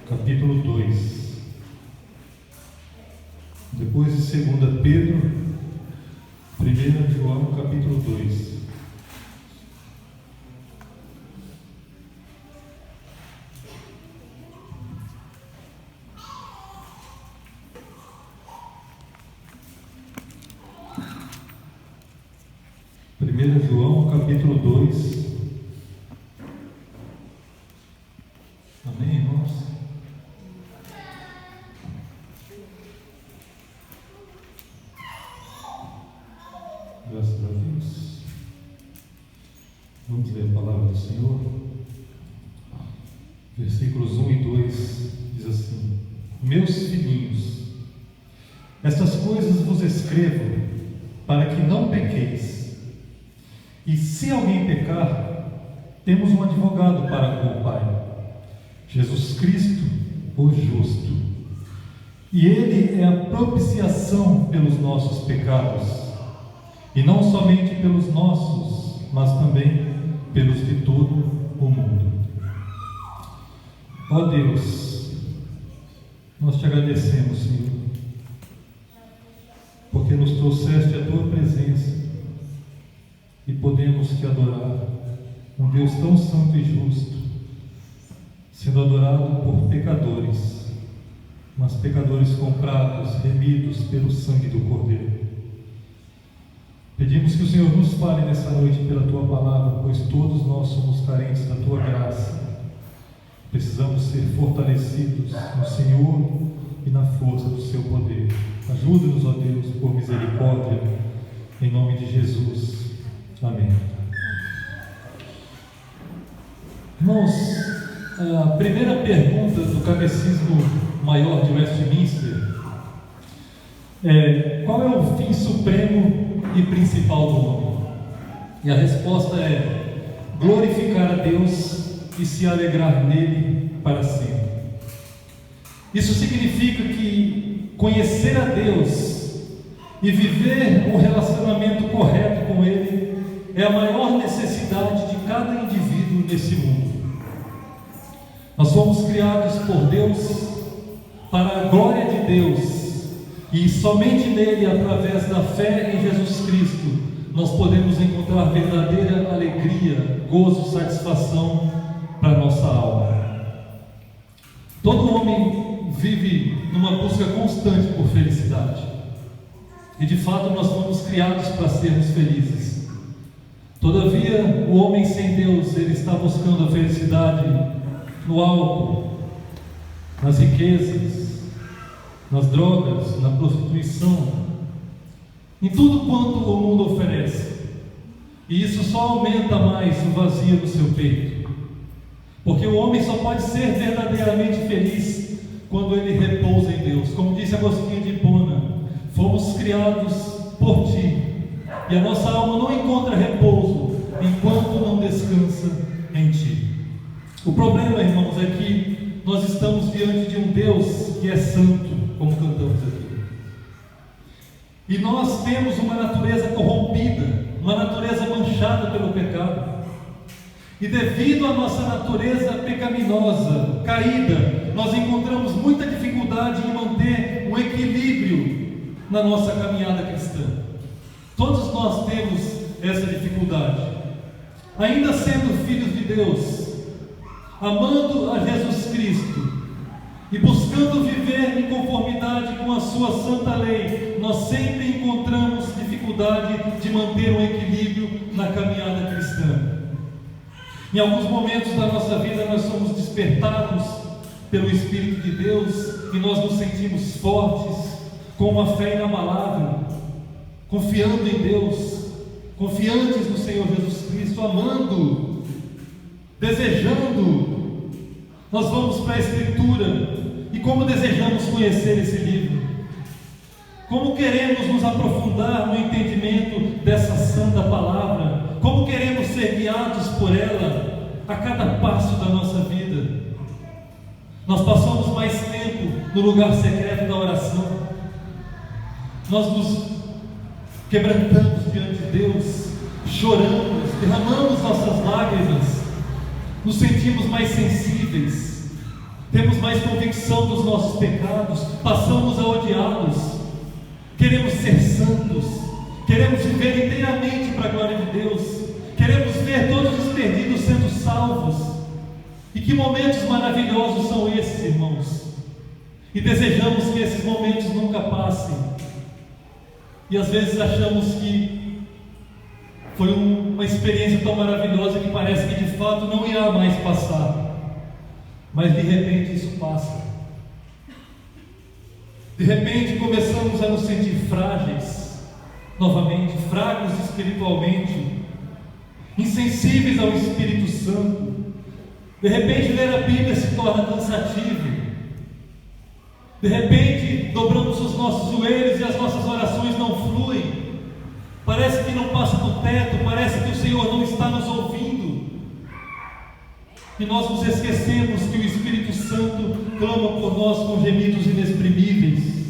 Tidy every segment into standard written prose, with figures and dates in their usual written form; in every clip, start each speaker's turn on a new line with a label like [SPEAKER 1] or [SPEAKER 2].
[SPEAKER 1] capítulo 2. Depois de 2 Pedro, 1 João, capítulo 2. João, capítulo 2. Amém, irmãos? Graças a Deus. Vamos ler a palavra do Senhor. Versículos 1 e 2 diz assim: Meus filhinhos, estas coisas vos escrevo para que não pequeis. E se alguém pecar, temos um advogado para com o Pai, Jesus Cristo, o justo. E Ele é a propiciação pelos nossos pecados, e não somente pelos nossos, mas também pelos de todo o mundo. Ó Deus, nós te agradecemos, Senhor, porque nos trouxeste a tua presença e podemos te adorar, um Deus tão santo e justo, sendo adorado por pecadores, mas pecadores comprados, remidos pelo sangue do Cordeiro. Pedimos que o Senhor nos fale nessa noite pela tua palavra, pois todos nós somos carentes da tua graça. Precisamos ser fortalecidos no Senhor e na força do seu poder. Ajuda-nos, ó Deus, por misericórdia, em nome de Jesus. Amém. Irmãos, a primeira pergunta do Catecismo Maior de Westminster é: qual é o fim supremo e principal do homem? E a resposta é: glorificar a Deus e se alegrar nele para sempre. Isso significa que conhecer a Deus e viver um relacionamento correto com Ele é a maior necessidade de cada indivíduo nesse mundo. Nós fomos criados por Deus para a glória de Deus, e somente nele, através da fé em Jesus Cristo, nós podemos encontrar verdadeira alegria, gozo, satisfação para a nossa alma. Todo homem vive numa busca constante por felicidade, e de fato nós fomos criados para sermos felizes. Todavia, o homem sem Deus, ele está buscando a felicidade no álcool, nas riquezas, nas drogas, na prostituição, em tudo quanto o mundo oferece. E isso só aumenta mais o vazio no seu peito, porque o homem só pode ser verdadeiramente feliz quando ele repousa em Deus. Como disse Agostinho de Hipona, fomos criados por Ti, e a nossa alma não encontra repouso enquanto não descansa em Ti. O problema, irmãos, é que nós estamos diante de um Deus que é santo, como cantamos aqui. E nós temos uma natureza corrompida, uma natureza manchada pelo pecado. E devido à nossa natureza pecaminosa, caída, nós encontramos muita dificuldade em manter um equilíbrio na nossa caminhada cristã. Todos nós temos essa dificuldade. Ainda sendo filhos de Deus, amando a Jesus Cristo e buscando viver em conformidade com a sua santa lei, nós sempre encontramos dificuldade de manter um equilíbrio na caminhada cristã. Em alguns momentos da nossa vida nós somos despertados pelo Espírito de Deus e nós nos sentimos fortes, com uma fé inabalável, confiando em Deus, confiantes no Senhor Jesus Cristo, amando, desejando. Nós vamos para a Escritura e como desejamos conhecer esse livro, como queremos nos aprofundar no entendimento dessa santa palavra, como queremos ser guiados por ela a cada passo da nossa vida. Nós passamos mais tempo no lugar secreto da oração, nós nos quebrantamos diante de Deus, choramos, derramamos nossas lágrimas, nos sentimos mais sensíveis, temos mais convicção dos nossos pecados, passamos a odiá-los, queremos ser santos, queremos viver inteiramente para a glória de Deus, queremos ver todos os perdidos sendo salvos. E que momentos maravilhosos são esses, irmãos? E desejamos que esses momentos nunca passem. E às vezes achamos que foi uma experiência tão maravilhosa que parece que de fato não irá mais passar. Mas de repente isso passa. De repente começamos a nos sentir frágeis, novamente, fracos espiritualmente, insensíveis ao Espírito Santo. De repente ler a Bíblia se torna cansativo. De repente dobramos os nossos joelhos e as nossas orações não fluem. Parece que não passa do teto, parece que o Senhor não está nos ouvindo. E nós nos esquecemos que o Espírito Santo clama por nós com gemidos inexprimíveis.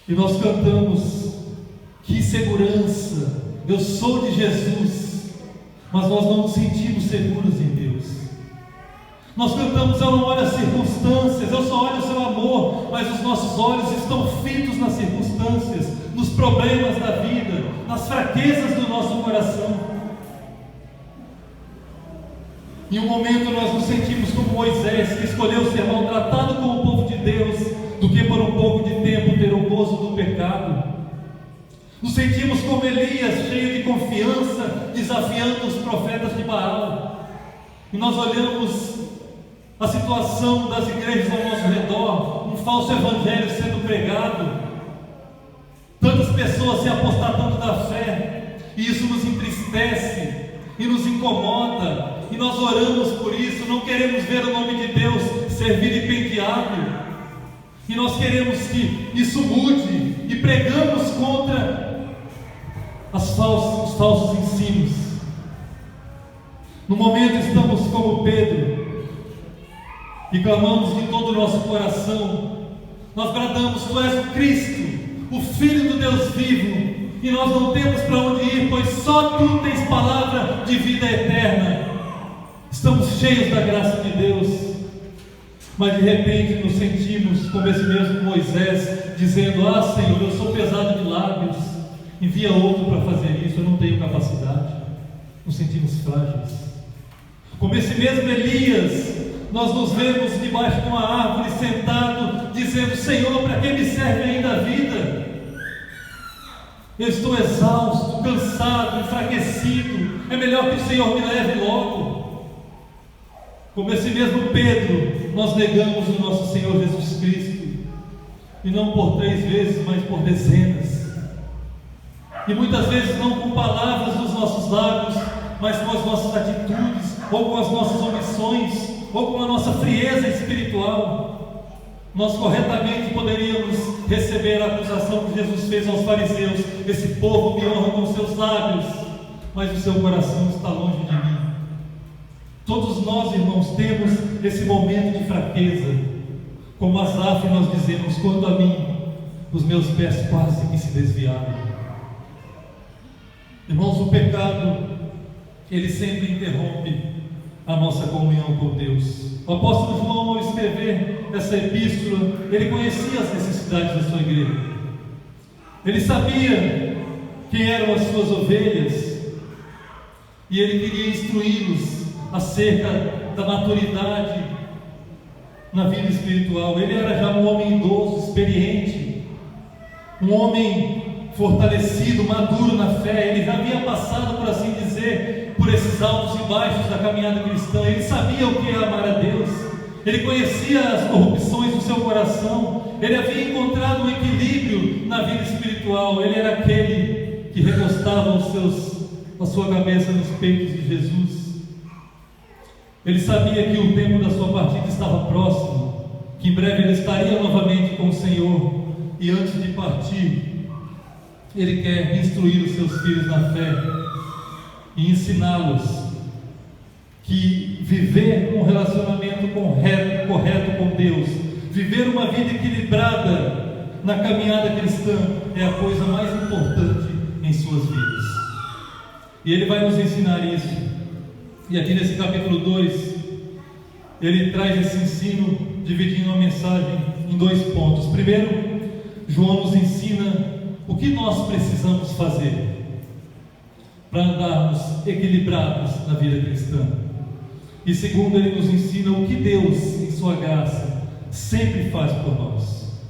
[SPEAKER 1] E nós cantamos: que segurança, eu sou de Jesus. Mas nós não nos sentimos seguros em Deus. Nós cantamos: eu não olho as circunstâncias, eu só olho o seu amor. Mas os nossos olhos estão fitos nas circunstâncias, nos problemas da vida, nas fraquezas do nosso coração. Em um momento nós nos sentimos como Moisés, que escolheu ser maltratado com o povo de Deus, do que por um pouco de tempo ter o gozo do pecado. Nos sentimos como Elias, cheio de confiança, desafiando os profetas de Baal. E nós olhamos a situação das igrejas ao nosso redor, um falso evangelho sendo pregado, tantas pessoas se apostatando da fé, e isso nos entristece e nos incomoda. E nós oramos por isso, não queremos ver o nome de Deus ser vilipendiado, e nós queremos que isso mude, e pregamos contra os falsos ensinos. No momento estamos como Pedro, e clamamos de todo o nosso coração, nós bradamos: tu és o Cristo, o Filho do Deus vivo, e nós não temos para onde ir, pois só tu tens palavra de vida eterna. Estamos cheios da graça de Deus, mas de repente nos sentimos como esse mesmo Moisés, dizendo: ah, Senhor, eu sou pesado de lábios, envia outro para fazer isso, eu não tenho capacidade. Nos sentimos frágeis. Como esse mesmo Elias, nós nos vemos debaixo de uma árvore sentado, dizendo: Senhor, para que me serve ainda a vida? Eu estou exausto, cansado, enfraquecido, é melhor que o Senhor me leve logo. Como esse mesmo Pedro, nós negamos o nosso Senhor Jesus Cristo, e não por 3 vezes, mas por dezenas. E muitas vezes não com palavras dos nossos lábios, mas com as nossas atitudes, ou com as nossas omissões, ou com a nossa frieza espiritual. Nós corretamente poderíamos receber a acusação que Jesus fez aos fariseus: esse povo me honra com seus lábios, mas o seu coração está longe de mim. Todos nós, irmãos, temos esse momento de fraqueza. Como Asaf, nós dizemos: quanto a mim, os meus pés quase que se desviaram. Irmãos, o pecado, ele sempre interrompe a nossa comunhão com Deus. O apóstolo João, ao escrever essa epístola, ele conhecia as necessidades da sua igreja. Ele sabia quem eram as suas ovelhas, e ele queria instruí-los acerca da maturidade na vida espiritual. Ele era já um homem idoso, experiente, um homem fortalecido, maduro na fé. Ele já havia passado, por assim dizer, por esses altos e baixos da caminhada cristã. Ele sabia o que é amar a Deus, ele conhecia as corrupções do seu coração, ele havia encontrado um equilíbrio na vida espiritual. Ele era aquele que recostava a sua cabeça nos peitos de Jesus. Ele sabia que o tempo da sua partida estava próximo, que em breve ele estaria novamente com o Senhor, e antes de partir, ele quer instruir os seus filhos na fé e ensiná-los que viver um relacionamento correto com Deus, viver uma vida equilibrada na caminhada cristã, é a coisa mais importante em suas vidas. E ele vai nos ensinar isso. E aqui nesse capítulo 2, ele traz esse ensino dividindo a mensagem em 2 pontos. Primeiro, João nos ensina o que nós precisamos fazer para andarmos equilibrados na vida cristã. E segundo, ele nos ensina o que Deus, em sua graça, sempre faz por nós.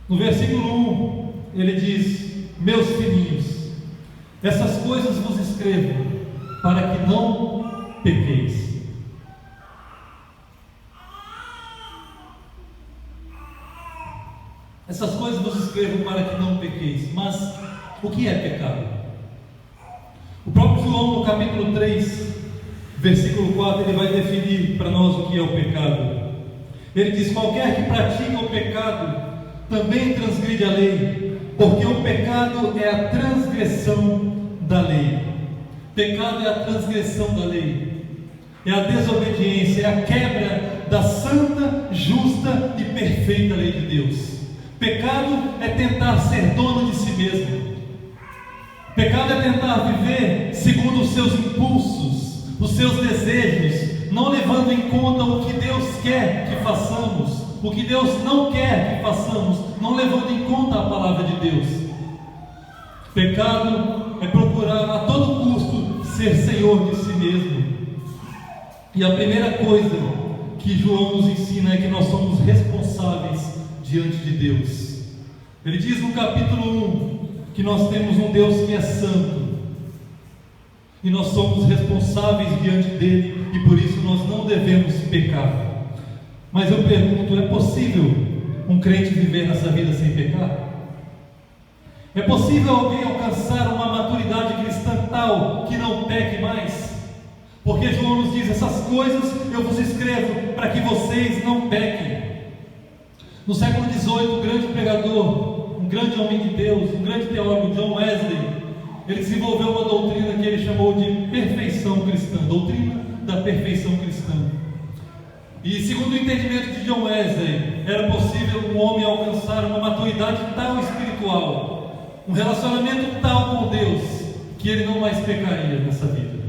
[SPEAKER 1] No versículo 1, ele diz: meus filhinhos, essas coisas vos escrevo para que não pequeis. Essas coisas vos escrevo para que não pequeis. Mas o que é pecado? O próprio João, no capítulo 3, versículo 4, ele vai definir para nós o que é o pecado. Ele diz: qualquer que pratica o pecado também transgride a lei, porque o pecado é a transgressão da lei. Pecado é a transgressão da lei, é a desobediência, é a quebra da santa, justa e perfeita lei de Deus. Pecado é tentar ser dono de si mesmo. Pecado é tentar viver segundo os seus impulsos, os seus desejos, não levando em conta o que Deus quer que façamos, o que Deus não quer que façamos, não levando em conta a palavra de Deus. Pecado é procurar a todo custo ser senhor de si mesmo. E a primeira coisa que João nos ensina é que nós somos responsáveis diante de Deus. Ele diz no capítulo 1 que nós temos um Deus que é santo e nós somos responsáveis diante dele, e por isso nós não devemos pecar. Mas eu pergunto: é possível um crente viver nessa vida sem pecar? É possível alguém alcançar uma maturidade cristã tal que não peque mais? Porque João nos diz: essas coisas eu vos escrevo para que vocês não pequem. No século XVIII, um grande pregador, um grande homem de Deus, um grande teólogo, John Wesley, ele desenvolveu uma doutrina que ele chamou de perfeição cristã, doutrina da perfeição cristã. E segundo o entendimento de John Wesley, era possível um homem alcançar uma maturidade tal espiritual, um relacionamento tal com Deus, que ele não mais pecaria nessa vida.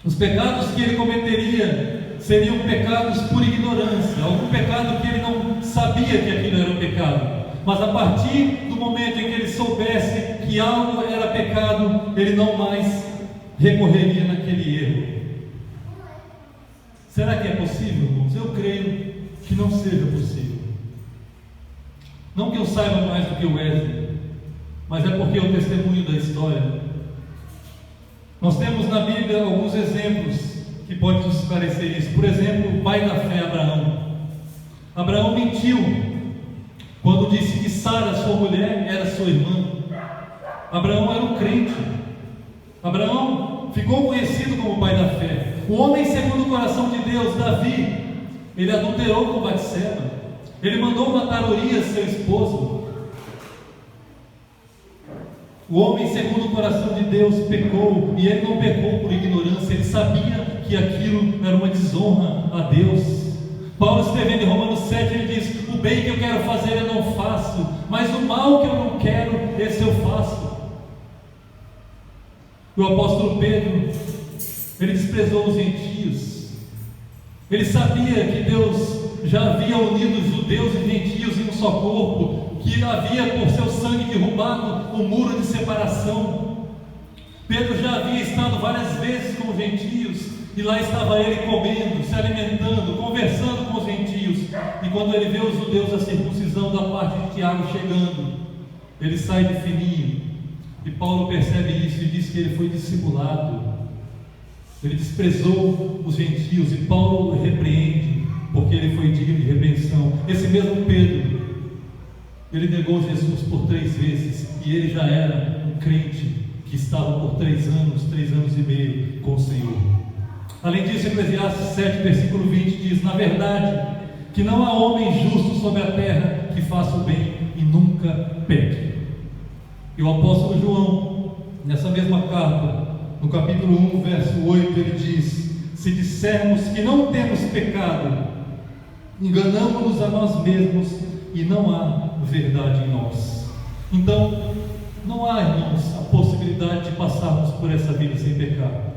[SPEAKER 1] Os pecados que ele cometeria seriam pecados por ignorância, algum pecado que ele não sabia que aquilo era um pecado, mas a partir do momento em que ele soubesse que algo era pecado, ele não mais recorreria naquele erro. Será que é possível, irmãos? Eu creio que não seja possível. Não que eu saiba mais do que o Wesley, mas é porque é o testemunho da história. Nós temos na Bíblia alguns exemplos que podem nos esclarecer isso. Por exemplo, o pai da fé, Abraão. Abraão mentiu quando disse que Sara, sua mulher, era sua irmã. Abraão era um crente. Abraão ficou conhecido como o pai da fé. O homem segundo o coração de Deus, Davi, ele adulterou com Batseba. Ele mandou matar Urias, seu esposo. O homem segundo o coração de Deus pecou, e ele não pecou por ignorância, ele sabia que aquilo era uma desonra a Deus. Paulo, escrevendo em Romanos 7, ele diz: o bem que eu quero fazer eu não faço, mas o mal que eu não quero, esse eu faço. O apóstolo Pedro, ele desprezou os gentios. Ele sabia que Deus já havia unido os judeus e gentios em um só corpo, que havia por seu sangue derrubado o muro de separação. Pedro já havia estado várias vezes com os gentios, e lá estava ele comendo, se alimentando, conversando com os gentios. E quando ele vê os judeus, a circuncisão da parte de Tiago chegando, ele sai de fininho. E Paulo percebe isso e diz que ele foi dissimulado. Ele desprezou os gentios, e Paulo o repreende, porque ele foi digno de repreensão. Esse mesmo Pedro, ele negou Jesus por 3 vezes, e ele já era um crente que estava por 3 anos e meio com o Senhor. Além disso, Eclesiastes 7, versículo 20 diz: na verdade, que não há homem justo sobre a terra que faça o bem e nunca peque. E o apóstolo João, nessa mesma carta, no capítulo 1, verso 8, ele diz: se dissermos que não temos pecado, enganamos-nos a nós mesmos e não há verdade em nós. Então, não há, irmãos, a possibilidade de passarmos por essa vida sem pecado.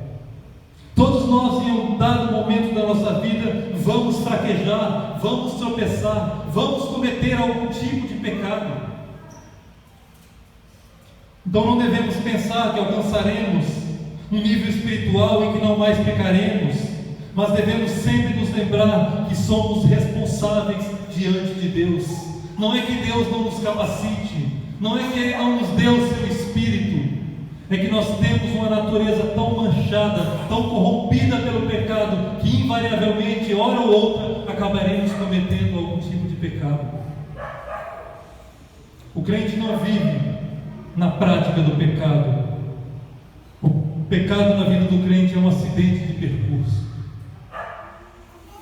[SPEAKER 1] Todos nós, em um dado momento da da nossa vida, vamos fraquejar, vamos tropeçar, vamos cometer algum tipo de pecado. Então não devemos pensar que alcançaremos um nível espiritual em que não mais pecaremos, mas devemos sempre nos lembrar que somos responsáveis diante de Deus. Não é que Deus não nos capacite, não é que Ele não nos dê o seu Espírito, é que nós temos uma natureza tão manchada, tão corrompida pelo pecado, que invariavelmente, hora ou outra, acabaremos cometendo algum tipo de pecado. O crente não vive na prática do pecado. O pecado na vida do crente é um acidente de percurso.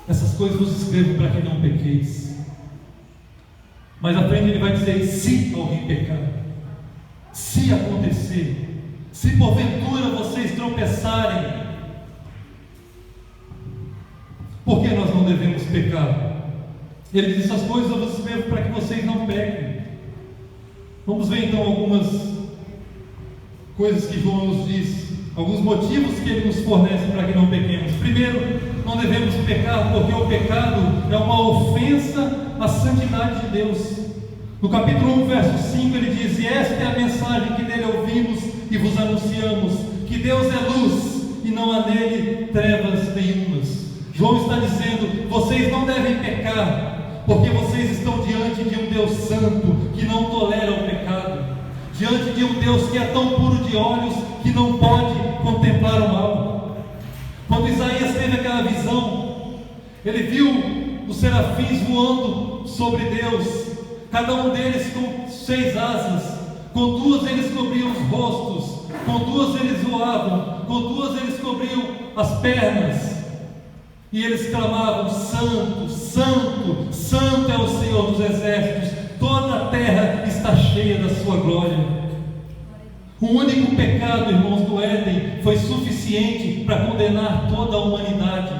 [SPEAKER 1] Essas coisas vos escrevo para que não pequeis. Mas à frente ele vai dizer: se alguém pecar, se acontecer, se porventura vocês tropeçarem, por que nós não devemos pecar? Ele diz: essas coisas eu vos escrevo para que vocês não pequem. Vamos ver então algumas coisas que João nos diz, alguns motivos que ele nos fornece para que não pequemos. Primeiro, não devemos pecar porque o pecado é uma ofensa à santidade de Deus. No capítulo 1, verso 5, ele diz: e esta é a mensagem que dele ouvimos e vos anunciamos, que Deus é luz e não há nele trevas nenhumas. João está dizendo: vocês não devem pecar porque vocês estão diante de um Deus santo que não tolera o pecado, diante de um Deus que é tão puro de olhos que não pode contemplar o mal. Quando Isaías teve aquela visão, ele viu os serafins voando sobre Deus, cada um deles com 6 asas, com 2 eles cobriam os rostos, com 2 eles voavam, com 2 eles cobriam as pernas, e eles clamavam: santo, santo, santo é o Senhor dos exércitos, toda a terra está cheia da sua glória. O único pecado, irmãos, do Éden foi suficiente para condenar toda a humanidade.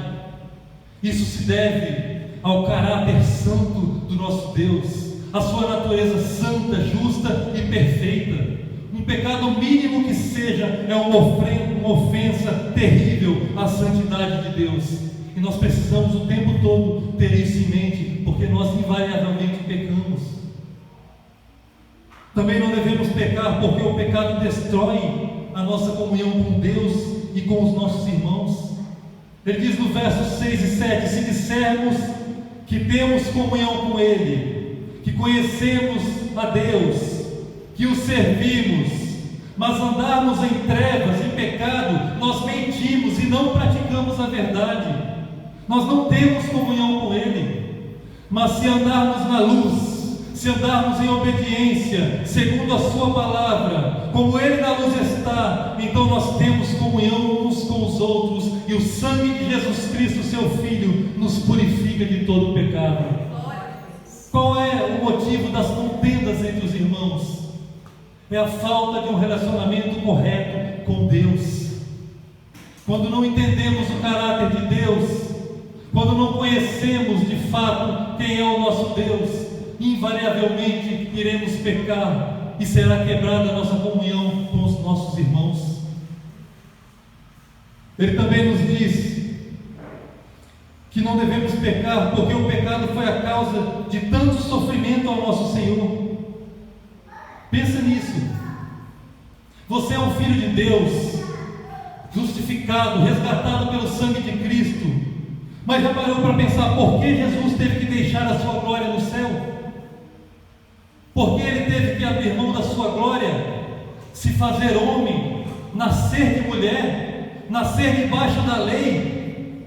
[SPEAKER 1] Isso se deve ao caráter santo do nosso Deus, a sua natureza santa, justa e perfeita. Um pecado mínimo que seja é uma ofensa terrível à santidade de Deus. E nós precisamos o tempo todo ter isso em mente, porque nós invariavelmente pecamos. Também não devemos pecar porque o pecado destrói a nossa comunhão com Deus e com os nossos irmãos. Ele diz no versos 6 e 7: se dissermos que temos comunhão com Ele, que conhecemos a Deus, que o servimos, mas andarmos em trevas, em pecado, nós mentimos e não praticamos a verdade. Nós não temos comunhão com Ele. Mas se andarmos na luz, se andarmos em obediência, segundo a sua palavra, como Ele na luz está, então nós temos comunhão uns com os outros, e o sangue de Jesus Cristo, seu Filho, nos purifica de todo o pecado. Qual é o motivo das contendas entre os irmãos? É a falta de um relacionamento correto com Deus. Quando não entendemos o caráter de Deus, quando não conhecemos de fato quem é o nosso Deus, invariavelmente iremos pecar e será quebrada a nossa comunhão com os nossos irmãos. Ele também nos diz que não devemos pecar porque o pecado foi a causa de tanto sofrimento ao nosso Senhor. Pensa nisso. Você é um filho de Deus, justificado, resgatado pelo sangue de Cristo. Mas já parou para pensar por que Jesus teve que deixar a sua glória no céu? Por que Ele teve que abrir mão da sua glória, se fazer homem, nascer de mulher, nascer debaixo da lei,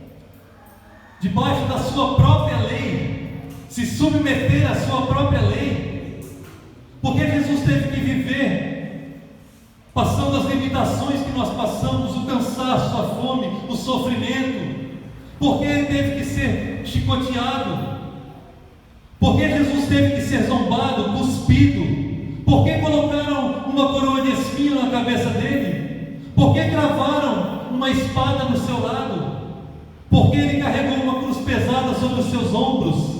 [SPEAKER 1] debaixo da sua própria lei, se submeter à sua própria lei? Por que Jesus teve que viver passando as limitações que nós passamos, o cansaço, a fome, o sofrimento? Por que Ele teve que ser chicoteado? Por que Jesus teve que ser zombado, cuspido? Por que colocaram uma coroa de espinho na cabeça dele? Por que cravaram uma espada no seu lado? Por que Ele carregou uma cruz pesada sobre os seus ombros?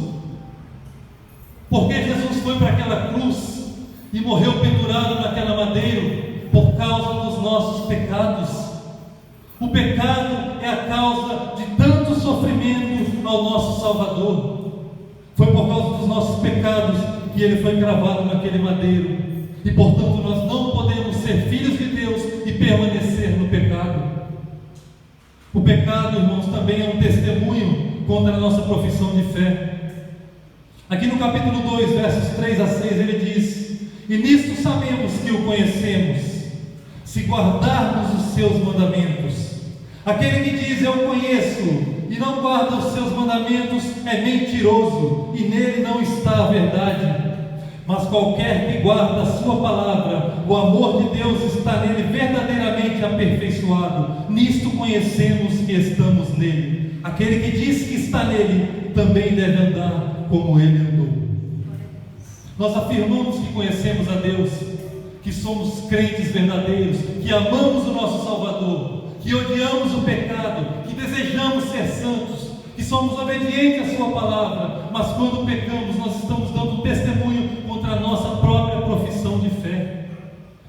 [SPEAKER 1] Por que Jesus foi para aquela cruz e morreu pendurado naquela madeira? Por causa dos nossos pecados. O pecado é a causa de tanto sofrimento Salvador. Foi por causa dos nossos pecados que Ele foi cravado naquele madeiro. E portanto nós não podemos ser filhos de Deus e permanecer no pecado. O pecado, irmãos, também é um testemunho contra a nossa profissão de fé. Aqui no capítulo 2, versos 3 a 6, ele diz: e nisto sabemos que o conhecemos, se guardarmos os seus mandamentos. Aquele que diz eu conheço e não guarda os seus mandamentos é mentiroso, e nele não está a verdade. Mas qualquer que guarda a sua palavra, o amor de Deus está nele verdadeiramente aperfeiçoado. Nisto conhecemos que estamos nele. Aquele que diz que está nele também deve andar como ele andou. Nós afirmamos que conhecemos a Deus, que somos crentes verdadeiros, que amamos o nosso Salvador, que odiamos o pecado, que desejamos ser santos, que somos obedientes à sua palavra. Mas quando pecamos, nós estamos dando testemunho contra a nossa própria profissão de fé.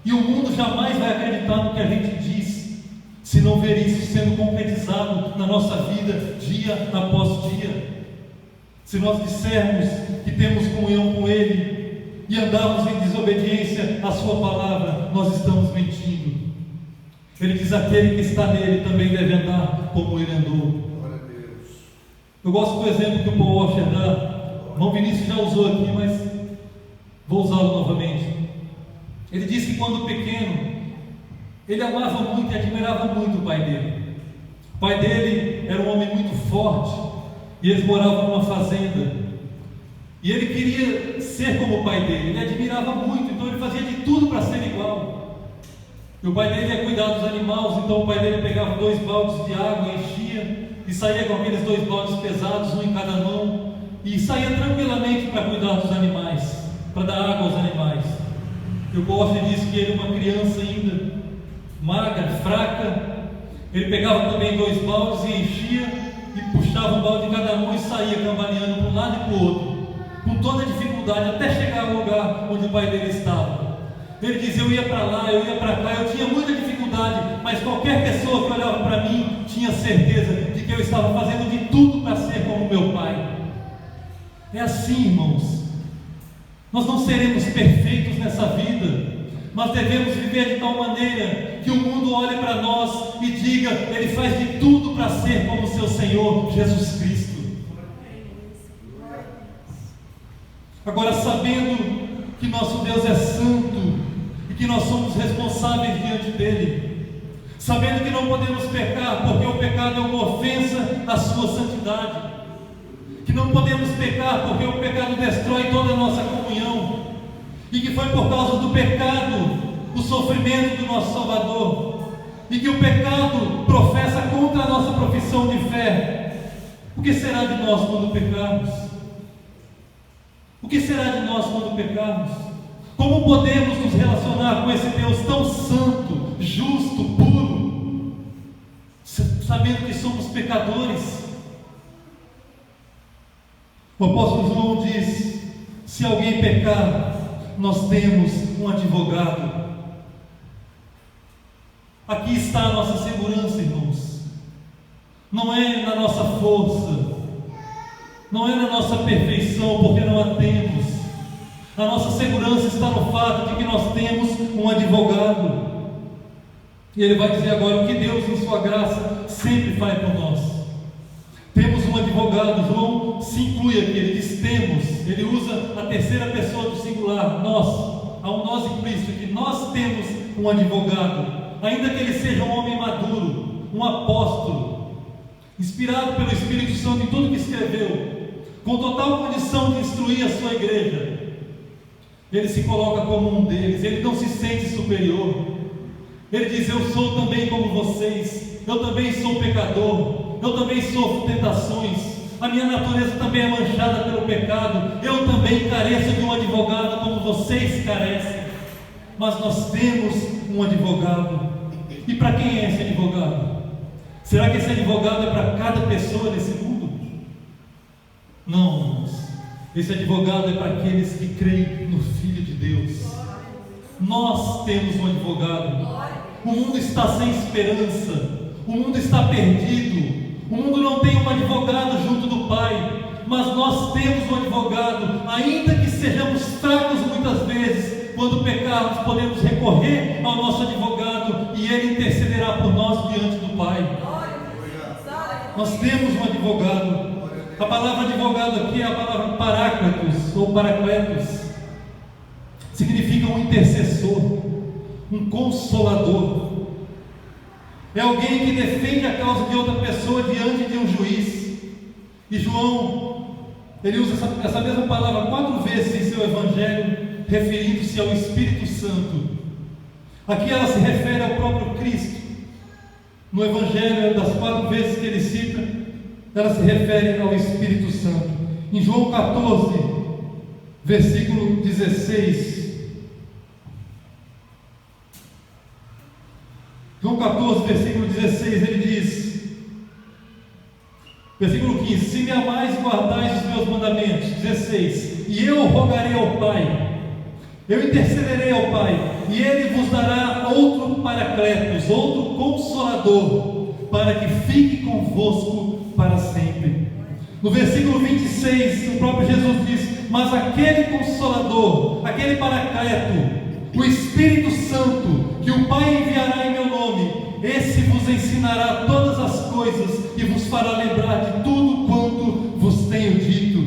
[SPEAKER 1] E o mundo jamais vai acreditar no que a gente diz, se não ver isso sendo concretizado na nossa vida, dia após dia. Se nós dissermos que temos comunhão com Ele e andarmos em desobediência à sua palavra, nós estamos mentindo. Ele diz: aquele que está nele também deve andar como ele andou. Eu gosto do exemplo que o Paul Washer dá. O irmão Vinícius já usou aqui, mas vou usá-lo novamente. Ele diz que quando pequeno, ele amava muito e admirava muito o pai dele. O pai dele era um homem muito forte, e eles moravam numa fazenda, e ele queria ser como o pai dele. Ele admirava muito, então ele fazia de tudo para ser igual. E o pai dele ia cuidar dos animais, então o pai dele pegava 2 baldes de água, enchia e saía com aqueles 2 baldes pesados, um em cada mão, e saía tranquilamente para cuidar dos animais, para dar água aos animais. E o Bosch disse que ele, uma criança ainda, magra, fraca, ele pegava também 2 baldes e enchia, e puxava um balde de cada mão e saía cambaleando para um lado e para o outro, com toda a dificuldade, até chegar ao lugar onde o pai dele estava. Ele dizia: eu ia para lá, eu ia para cá, eu tinha muita dificuldade, mas qualquer pessoa que olhava para mim tinha certeza de que eu estava fazendo de tudo para ser como meu pai. É assim, irmãos. Nós não seremos perfeitos nessa vida, mas devemos viver de tal maneira que o mundo olhe para nós e diga: ele faz de tudo para ser como seu Senhor Jesus Cristo. Agora, sabendo que nosso Deus é santo e que nós somos responsáveis diante dele, sabendo que não podemos pecar porque o pecado é uma ofensa à sua santidade, que não podemos pecar porque o pecado destrói toda a nossa comunhão, e que foi por causa do pecado o sofrimento do nosso Salvador, e que o pecado professa contra a nossa profissão de fé, o que será de nós quando pecarmos? O que será de nós quando pecarmos? Como podemos nos relacionar com esse Deus tão santo, justo, puro, sabendo que somos pecadores? O apóstolo João diz: se alguém pecar, nós temos um advogado. Aqui está a nossa segurança, irmãos. Não é na nossa força, não é na nossa perfeição, porque não a temos. A nossa segurança está no fato de que nós temos um advogado. E ele vai dizer agora o que Deus, em sua graça, sempre faz por nós. Temos um advogado. João se inclui aqui, ele diz temos. Ele usa a terceira pessoa do singular, nós. Há um nós em Cristo, que nós temos um advogado, ainda que ele seja um homem maduro, um apóstolo, inspirado pelo Espírito Santo em tudo que escreveu, com total condição de instruir a sua igreja. Ele se coloca como um deles, ele não se sente superior. Ele diz: eu sou também como vocês, eu também sou pecador, eu também sofro tentações, a minha natureza também é manchada pelo pecado, eu também careço de um advogado como vocês carecem. Mas nós temos um advogado. E para quem é esse advogado? Será que esse advogado é para cada pessoa nesse mundo? Não, irmãos. Esse advogado é para aqueles que creem no Filho de Deus. Nós temos um advogado. O mundo está sem esperança, o mundo está perdido, o mundo não tem um advogado junto do Pai. mas nós temos um advogado, ainda que sejamos fracos muitas vezes, quando pecarmos, podemos recorrer ao nosso advogado e ele intercederá por nós diante do Pai. Nós temos um advogado. A palavra advogado aqui é a palavra paráclitos ou paracletos. Significa um intercessor, um consolador. É alguém que defende a causa de outra pessoa diante de um juiz. E João, ele usa essa mesma palavra 4 vezes em seu evangelho, referindo-se ao Espírito Santo. Aqui ela se refere ao próprio Cristo. No evangelho, das 4 vezes que ele cita, ela se refere ao Espírito Santo. Em João 14, versículo 16. João 14, versículo 16, ele diz, versículo 15: se me amais e guardais os meus mandamentos. 16: e eu rogarei ao Pai, eu intercederei ao Pai, e Ele vos dará outro paracletos, outro consolador, para que fique convosco para sempre. No versículo 26, o próprio Jesus diz: mas aquele consolador, aquele paracleto, o Espírito Santo, que o Pai enviará em meu nome, esse vos ensinará todas as coisas e vos fará lembrar de tudo quanto vos tenho dito.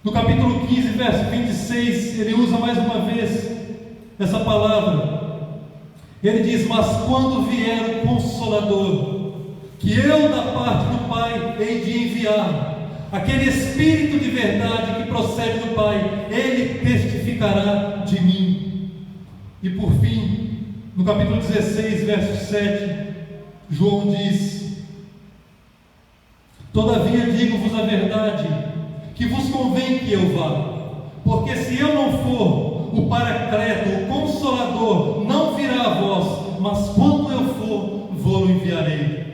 [SPEAKER 1] No capítulo 15, verso 26, ele usa mais uma vez essa palavra. Ele diz: mas quando vier o Consolador, que eu da parte do Pai hei de enviar, aquele Espírito de verdade que procede do Pai, ele testificará de mim. E por fim, no capítulo 16, verso 7, João diz: todavia digo-vos a verdade, que vos convém que eu vá, porque se eu não for, o Paracleto, o Consolador, não virá a vós, mas quando eu for, vou-lo enviarei.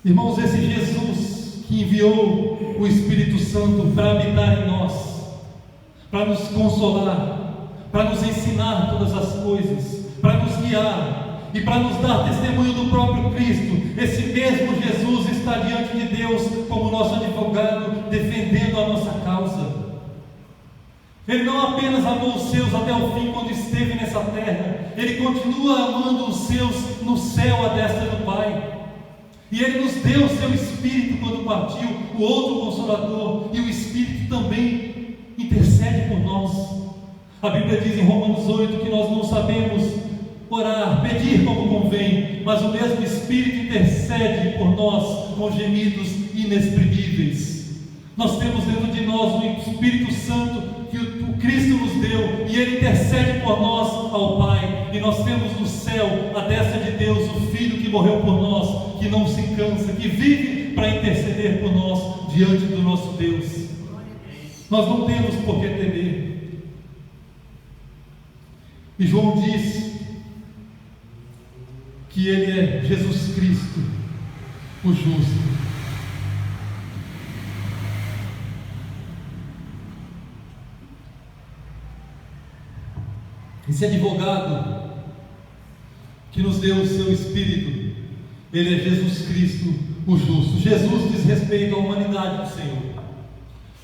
[SPEAKER 1] Irmãos, esse Jesus que enviou o Espírito Santo para habitar em nós, para nos consolar, para nos ensinar todas as coisas, para nos guiar e para nos dar testemunho do próprio Cristo, esse mesmo Jesus está diante de Deus como nosso advogado, defendendo a nossa causa. Ele não apenas amou os seus até o fim quando esteve nessa terra, ele continua amando os seus no céu à destra do Pai. E ele nos deu o seu Espírito quando partiu, o outro Consolador, e o Espírito também intercede por nós. A Bíblia diz em Romanos 8 que nós não sabemos orar, pedir como convém, mas o mesmo Espírito intercede por nós com gemidos inexprimíveis. Nós temos dentro de nós o Espírito Santo que o Cristo nos deu, e ele intercede por nós ao Pai. E nós temos no céu, à destra de Deus, o Filho que morreu por nós, que não se cansa, que vive para interceder por nós diante do nosso Deus. Nós não temos por que temer. E João diz que ele é Jesus Cristo, o justo. Esse advogado que nos deu o seu Espírito, ele é Jesus Cristo, o justo. Jesus diz respeito à humanidade do Senhor.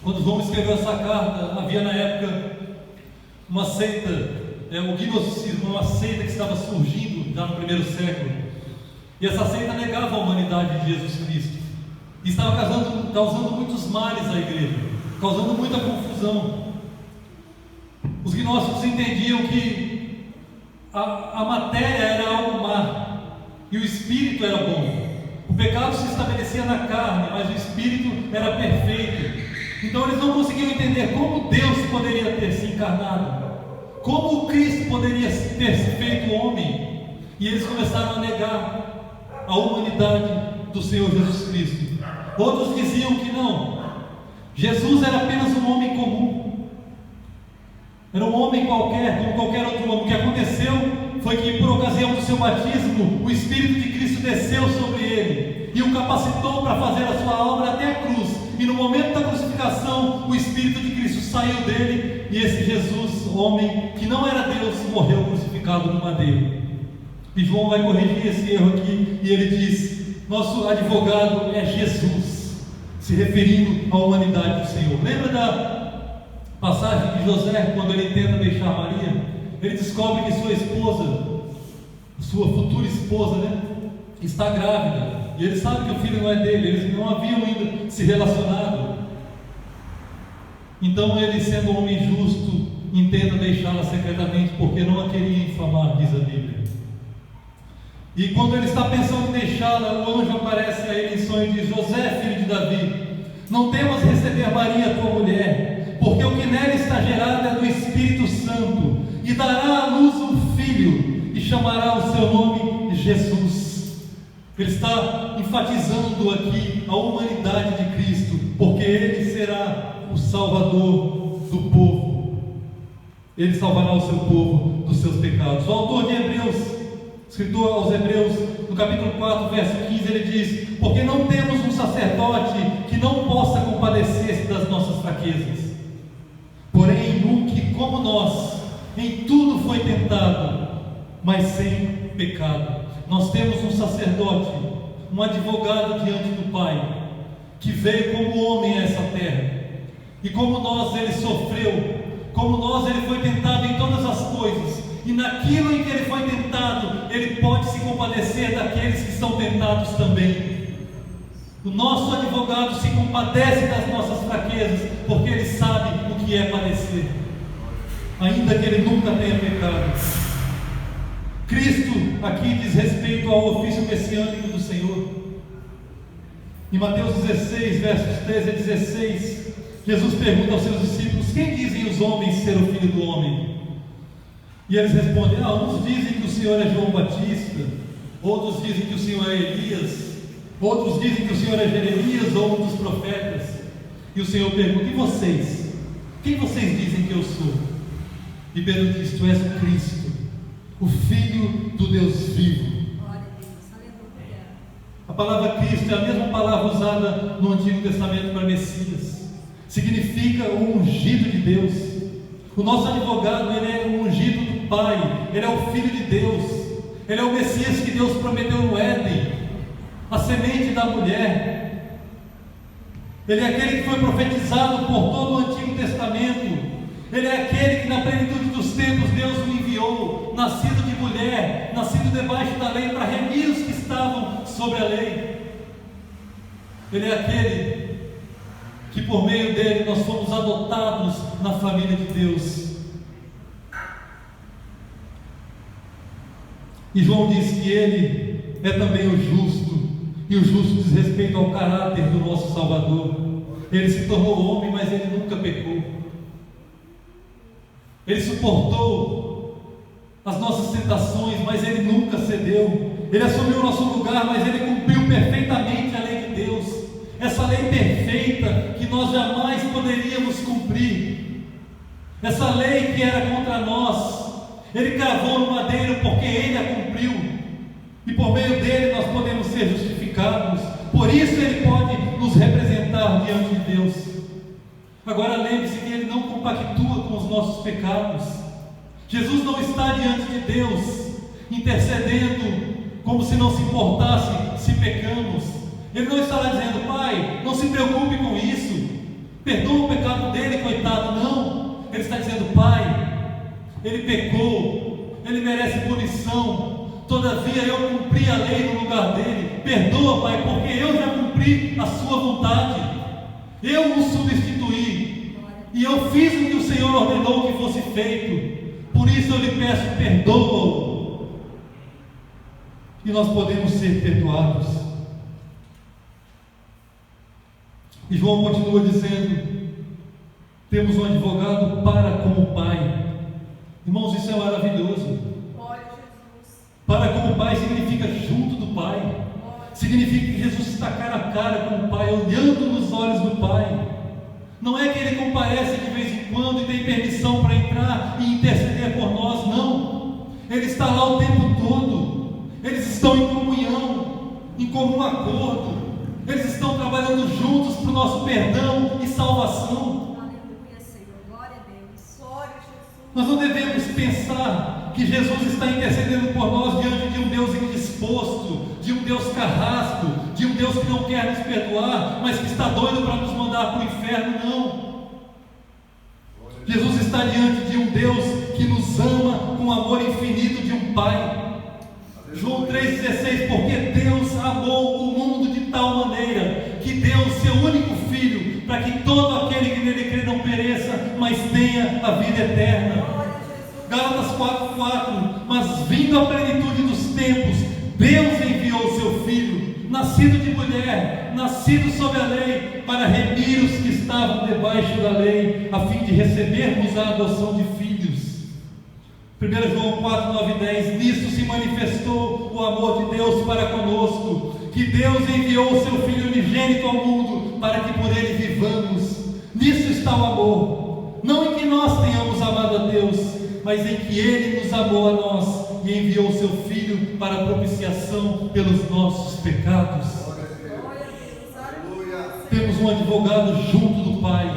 [SPEAKER 1] Quando João escreveu essa carta, havia na época uma seita, o gnosticismo, uma seita que estava surgindo já no primeiro século. E essa seita negava a humanidade de Jesus Cristo. E estava causando muitos males à igreja, causando muita confusão. Os gnósticos entendiam que a matéria era algo má e o espírito era bom. O pecado se estabelecia na carne, mas o espírito era perfeito. Então eles não conseguiam entender como Deus poderia ter se encarnado, como o Cristo poderia ter se feito homem. E eles começaram a negar a humanidade do Senhor Jesus Cristo. Outros diziam que não, Jesus era apenas um homem comum, era um homem qualquer, como qualquer outro homem. O que aconteceu foi que, por ocasião do seu batismo, o Espírito de Cristo desceu sobre ele e o capacitou para fazer a sua obra até a cruz. E no momento da crucificação, o Espírito de Cristo saiu dele, e esse Jesus, homem que não era Deus, morreu crucificado no madeiro. E João vai corrigir esse erro aqui, e ele diz Nosso advogado é Jesus, se referindo à humanidade do Senhor. Lembra da passagem de José, quando ele tenta deixar Maria? Ele descobre que sua esposa, sua futura esposa, está grávida. E ele sabe que o filho não é dele, eles não haviam ainda se relacionado. Então ele, sendo um homem justo, intenta deixá-la secretamente, porque não a queria infamar, diz a Bíblia. E quando ele está pensando em deixá-la, o anjo aparece a ele em sonho e diz: José, filho de Davi, não temas receber Maria, tua mulher, porque o que nela está gerado é do Espírito Santo, e dará à luz um filho, e chamará o seu nome Jesus. Ele está enfatizando aqui a humanidade de Cristo, porque ele será o Salvador do povo. Ele salvará o seu povo dos seus pecados. O autor de Hebreus, escritor aos Hebreus, no capítulo 4, verso 15, ele diz: porque não temos um sacerdote que não possa compadecer-se das nossas fraquezas, porém um que, como nós, em tudo foi tentado, mas sem pecado. Nós temos um sacerdote, um advogado diante do Pai, que veio como homem a essa terra, e como nós ele sofreu, como nós ele foi tentado em todas as coisas, e naquilo em que ele foi tentado, ele pode se compadecer daqueles que são tentados também. O nosso advogado se compadece das nossas fraquezas, porque ele sabe o que é padecer, ainda que ele nunca tenha pecado. Cristo aqui diz respeito ao ofício messiânico do Senhor. Em Mateus 16, versos 13 a 16, Jesus pergunta aos seus discípulos: quem dizem os homens ser o Filho do Homem? E eles respondem: uns dizem que o Senhor é João Batista, outros dizem que o Senhor é Elias, outros dizem que o Senhor é Jeremias ou um dos profetas. E o Senhor pergunta: e vocês? Quem vocês dizem que eu sou? E Pedro diz: tu és o Cristo, o Filho do Deus vivo. A palavra Cristo é a mesma palavra usada no Antigo Testamento para Messias. Significa o ungido de Deus. O nosso advogado, ele é o ungido do Pai, ele é o Filho de Deus, ele é o Messias que Deus prometeu no Éden, a semente da mulher. Ele é aquele que foi profetizado por todo o Antigo Testamento. Ele é aquele que na plenitude dos tempos Deus o enviou, nascido de mulher, nascido debaixo da lei, para remir os que estavam sobre a lei. Ele é aquele que por meio dele nós fomos adotados na família de Deus. E João diz que ele é também o justo, e o justo diz respeito ao caráter do nosso Salvador. Ele se tornou homem, mas ele nunca pecou. Ele suportou as nossas tentações, mas ele nunca cedeu. Ele assumiu o nosso lugar, mas ele cumpriu perfeitamente a lei de Deus, essa lei perfeita que nós jamais poderíamos cumprir, essa lei que era contra nós. Ele cravou no madeiro porque ele a cumpriu, e por meio dele nós podemos ser justificados. Por isso ele pode nos representar diante de Deus. Agora lembre-se que ele não compactua com os nossos pecados. Jesus não está diante de Deus intercedendo como se não se importasse se pecamos. Ele não está lá dizendo: Pai, não se preocupe com isso, perdoa o pecado dele, coitado. Não, ele está dizendo: Pai, ele pecou, ele merece punição, todavia eu cumpri a lei no lugar dele. Perdoa, Pai, porque eu já cumpri a sua vontade, eu o substituí, e eu fiz o que o Senhor ordenou que fosse feito. Por isso eu lhe peço, perdoa-o. E nós podemos ser perdoados. E João continua dizendo: temos um advogado para com o Pai. Irmãos, isso é maravilhoso. Para com o Pai significa junto do Pai. Significa que Jesus está cara a cara com o Pai, olhando nos olhos do Pai. Não é que ele comparece de vez em quando e tem permissão para entrar e interceder por nós, não. Ele está lá o tempo todo. Eles estão em comunhão, em comum acordo. Eles estão trabalhando juntos para o nosso perdão e salvação.
[SPEAKER 2] Aleluia, Senhor. Glória a Deus. Glória a Jesus.
[SPEAKER 1] Nós não devemos pensar que Jesus está intercedendo por nós diante de um Deus indisposto, de um Deus carrasco, Deus que não quer nos perdoar, mas que está doido para nos mandar para o inferno, não. Jesus está diante de um Deus que nos ama com o amor infinito de um Pai. João 3,16, porque Deus amou o mundo de tal maneira que deu o seu único Filho, para que todo aquele que nele crê não pereça, mas tenha a vida eterna. Gálatas 4,4, mas vindo a plenitude dos tempos, Deus enviou o seu Filho, nascido de mulher, nascido sob a lei, para remir os que estavam debaixo da lei, a fim de recebermos a adoção de filhos. 1 João 4, 9 e 10, nisso se manifestou o amor de Deus para conosco, que Deus enviou o seu Filho unigênito ao mundo, para que por ele vivamos. Nisso está o amor, não em que nós tenhamos amado a Deus, mas em que ele nos amou a nós, e enviou o seu Filho para a propiciação pelos nossos pecados. Temos um advogado junto do Pai,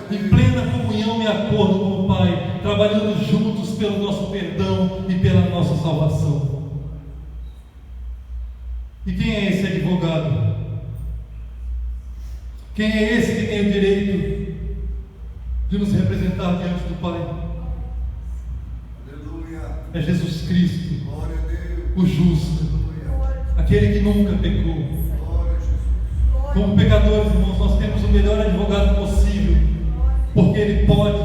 [SPEAKER 1] em plena comunhão e acordo com o Pai, trabalhando juntos pelo nosso perdão e pela nossa salvação. E quem é esse advogado? Quem é esse que tem o direito de nos representar diante do Pai? É Jesus Cristo, o justo, aquele que nunca pecou. Como pecadores, irmãos, nós temos o melhor advogado possível, porque ele pode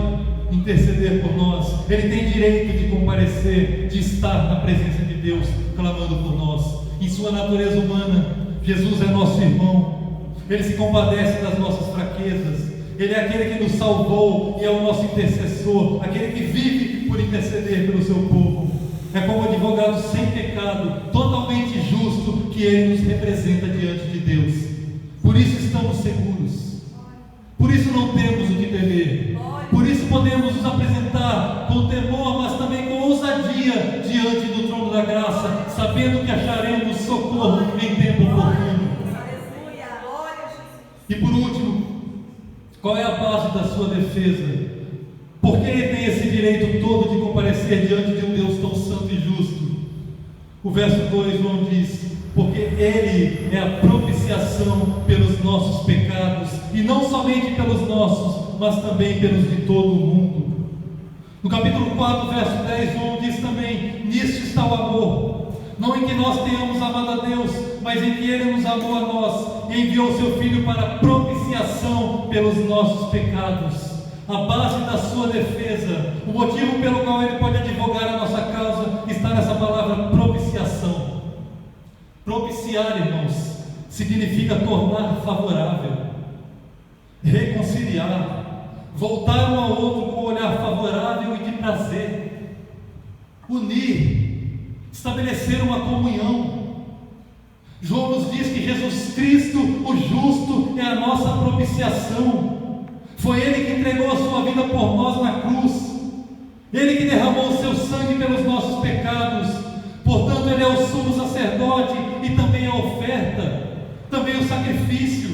[SPEAKER 1] interceder por nós. Ele tem direito de comparecer, de estar na presença de Deus, clamando por nós. Em sua natureza humana, Jesus é nosso irmão. Ele se compadece das nossas fraquezas. Ele é aquele que nos salvou e é o nosso intercessor, aquele que vive por interceder pelo seu povo. É como advogado sem pecado, totalmente justo, que ele nos representa diante de Deus. Por isso estamos seguros. Por isso não temos o que temer. Por isso podemos nos apresentar com temor, mas também com ousadia diante do trono da graça, sabendo que acharemos socorro em tempo oportuno. E por último, qual é a base da sua defesa? Por que ele tem esse direito todo de comparecer diante de um Deus tão santo e justo? O verso 2, João diz: porque ele é a propiciação pelos nossos pecados, e não somente pelos nossos, mas também pelos de todo o mundo. No capítulo 4, verso 10, João diz também: nisso está o amor, não em que nós tenhamos amado a Deus, mas em que ele nos amou a nós e enviou o seu Filho para propiciação pelos nossos pecados. A base da sua defesa, o motivo pelo qual ele pode advogar a nossa causa, está nessa palavra propiciação. Propiciar, irmãos, significa tornar favorável, reconciliar, voltar um ao outro com um olhar favorável e de prazer, unir, estabelecer uma comunhão. João nos diz que Jesus Cristo, o justo, é a nossa propiciação. Foi ele que entregou a sua vida por nós na cruz, ele que derramou o seu sangue pelos nossos pecados. Portanto, ele é o sumo sacerdote e também a oferta, também o sacrifício.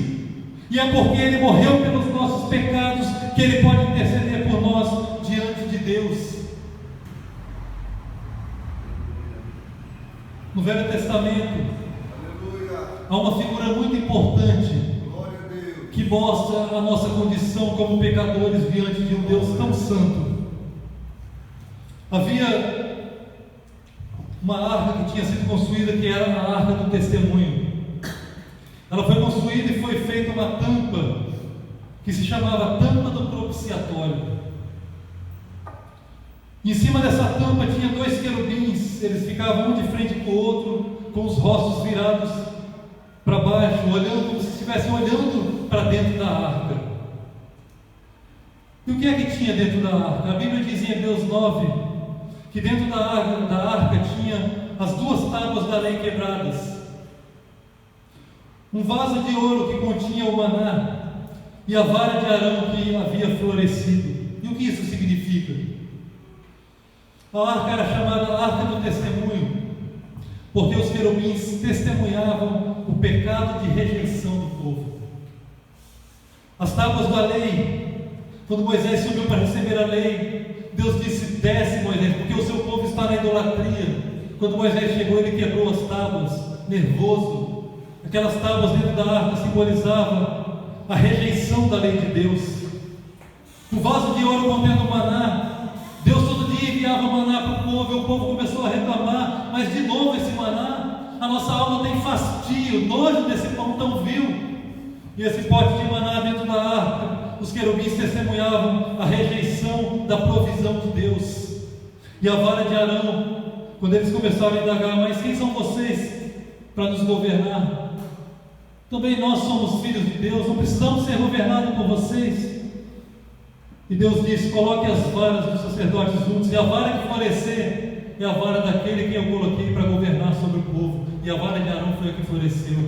[SPEAKER 1] E é porque ele morreu pelos nossos pecados que ele pode interceder por nós diante de Deus. No Velho Testamento, há uma figura muito importante que mostra a nossa condição como pecadores diante de um Deus tão santo. Havia uma arca que tinha sido construída, que era a arca do testemunho. Ela foi construída e foi feita uma tampa que se chamava tampa do propiciatório. Em cima dessa tampa tinha 2 querubins. Eles ficavam um de frente para o outro, com os rostos virados para baixo, olhando como se estivessem olhando para dentro da arca. E o que é que tinha dentro da arca? A Bíblia diz em Hebreus 9 que dentro da arca tinha as 2 tábuas da lei quebradas, um vaso de ouro que continha o maná e a vara de Arão que havia florescido. E o que isso significa? A arca era chamada Arca do Testemunho, porque os querubins testemunhavam o pecado de rejeição do povo. As tábuas da lei, quando Moisés subiu para receber a lei, Deus disse: desce, Moisés, porque o seu povo está na idolatria. Quando Moisés chegou, ele quebrou as tábuas, nervoso, Aquelas tábuas dentro da arca simbolizavam a rejeição da lei de Deus. O vaso de ouro contendo maná, Deus todo dia enviava maná para o povo, e o povo começou a reclamar, mas de novo esse maná, a nossa alma tem fastio, nojo desse pão tão vil. E esse pote de maná dentro da arca, os querubins testemunhavam a rejeição da provisão de Deus. E a vara de Arão, quando eles começaram a indagar, mas quem são vocês para nos governar? Também nós somos filhos de Deus, não precisamos ser governados por vocês. E Deus disse: coloque as varas dos sacerdotes juntos, e a vara que florescer é a vara daquele que eu coloquei para governar sobre o povo. E a vara de Arão foi a que floresceu.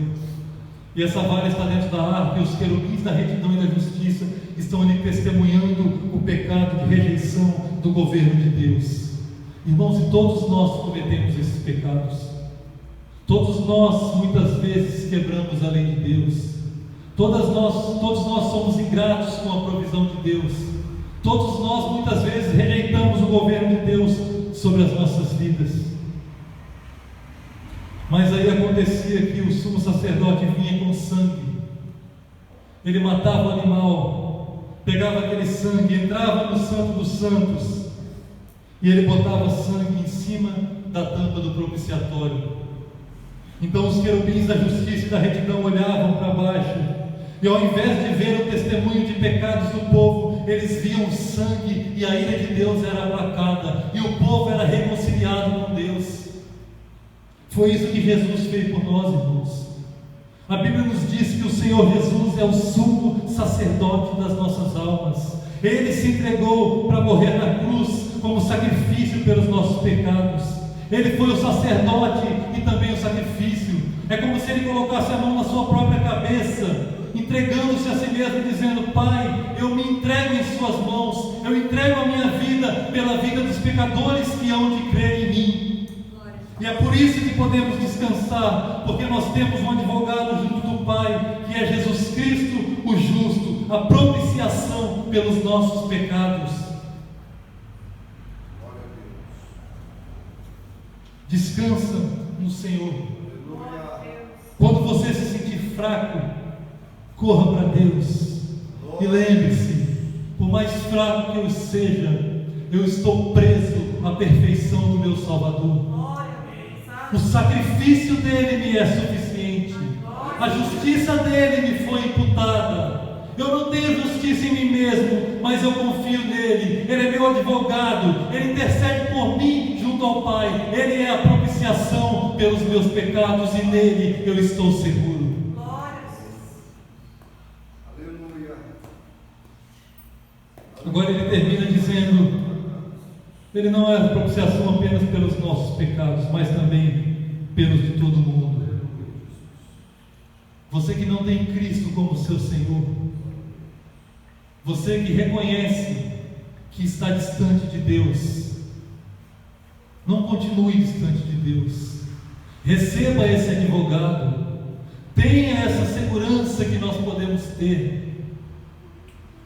[SPEAKER 1] E essa vara está dentro da arca, e os querubins da retidão e da justiça estão ali testemunhando o pecado de rejeição do governo de Deus. Irmãos, e todos nós cometemos esses pecados. Todos nós muitas vezes quebramos a lei de Deus. Todos nós somos ingratos com a provisão de Deus. Todos nós muitas vezes rejeitamos o governo de Deus sobre as nossas vidas. Mas aí acontecia que o sumo sacerdote vinha com sangue. Ele matava o animal, pegava aquele sangue, entrava no Santo dos Santos, e ele botava sangue em cima da tampa do propiciatório. Então os querubins da justiça e da retidão olhavam para baixo, e ao invés de ver o testemunho de pecados do povo, eles viam o sangue, e a ira de Deus era aplacada, e o povo era reconciliado com Deus. Foi isso que Jesus fez por nós, irmãos. A Bíblia nos diz que o Senhor Jesus é o sumo sacerdote das nossas almas. Ele se entregou para morrer na cruz como sacrifício pelos nossos pecados. Ele foi o sacerdote e também o sacrifício. É como se ele colocasse a mão na sua própria cabeça, entregando-se a si mesmo e dizendo: Pai, eu me entrego em suas mãos, eu entrego a minha vida pela vida dos pecadores que hão de crer em mim. E é por isso que podemos descansar, porque nós temos um advogado junto do Pai, que é Jesus Cristo, o justo, a propiciação pelos nossos pecados. Descansa no Senhor. Quando você se sentir fraco, corra para Deus e lembre-se: por mais fraco que eu seja, eu estou preso à perfeição do meu Salvador. O sacrifício dele me é suficiente, a justiça dele me foi imputada. Eu não tenho justiça em mim mesmo, mas eu confio nele. Ele é meu advogado, ele intercede por mim junto ao Pai. Ele é a propiciação pelos meus pecados, e nele eu estou seguro.
[SPEAKER 3] Aleluia.
[SPEAKER 1] Agora ele termina dizendo: ele não é a propiciação apenas pelos nossos pecados, mas também pelos de todo mundo. Você que não tem Cristo como seu Senhor, você que reconhece que está distante de Deus, não continue distante de Deus. Receba esse advogado, tenha essa segurança que nós podemos ter.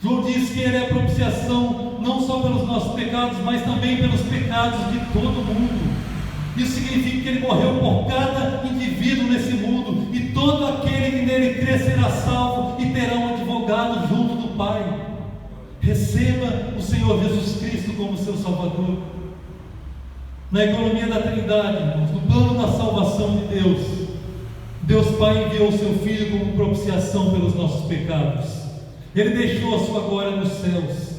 [SPEAKER 1] João diz que ele é a propiciação não só pelos nossos pecados, mas também pelos pecados de todo mundo. Isso significa que ele morreu por cada indivíduo nesse mundo, e todo aquele que nele crê será salvo e terá um advogado junto do Pai. Receba o Senhor Jesus Cristo como seu Salvador. Na economia da Trindade, irmãos, no plano da salvação de Deus, Deus Pai enviou o seu Filho como propiciação pelos nossos pecados. Ele deixou a sua glória nos céus,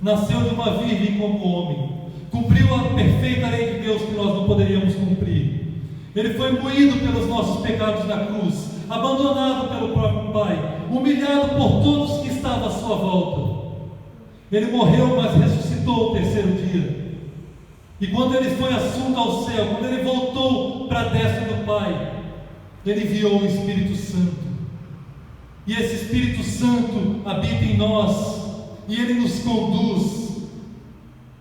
[SPEAKER 1] nasceu de uma virgem como homem, cumpriu a perfeita lei de Deus que nós não poderíamos cumprir. Ele foi moído pelos nossos pecados na cruz, abandonado pelo próprio Pai, humilhado por todos que estavam à sua volta. Ele morreu, mas ressuscitou ao terceiro dia. E quando ele foi assunto ao céu, quando ele voltou para a destra do Pai, ele enviou o Espírito Santo. E esse Espírito Santo habita em nós, e ele nos conduz,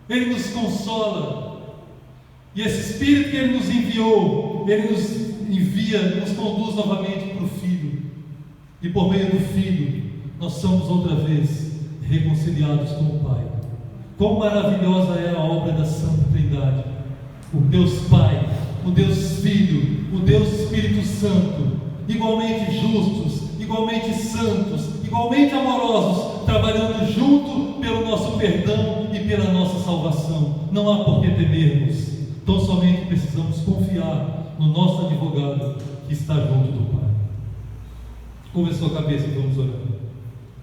[SPEAKER 1] ele nos consola. E esse Espírito que ele nos enviou, ele nos envia, nos conduz novamente para o Filho. E por meio do Filho, nós somos outra vez reconciliados com o Pai. Quão maravilhosa é a obra da Santa Trindade! O Deus Pai, o Deus Filho, o Deus Espírito Santo igualmente justos, igualmente santos, igualmente amorosos, trabalhando junto pelo nosso perdão e pela nossa salvação. Não há por que temermos, tão somente precisamos confiar no nosso advogado que está junto do Pai. Curva a sua cabeça e vamos orar.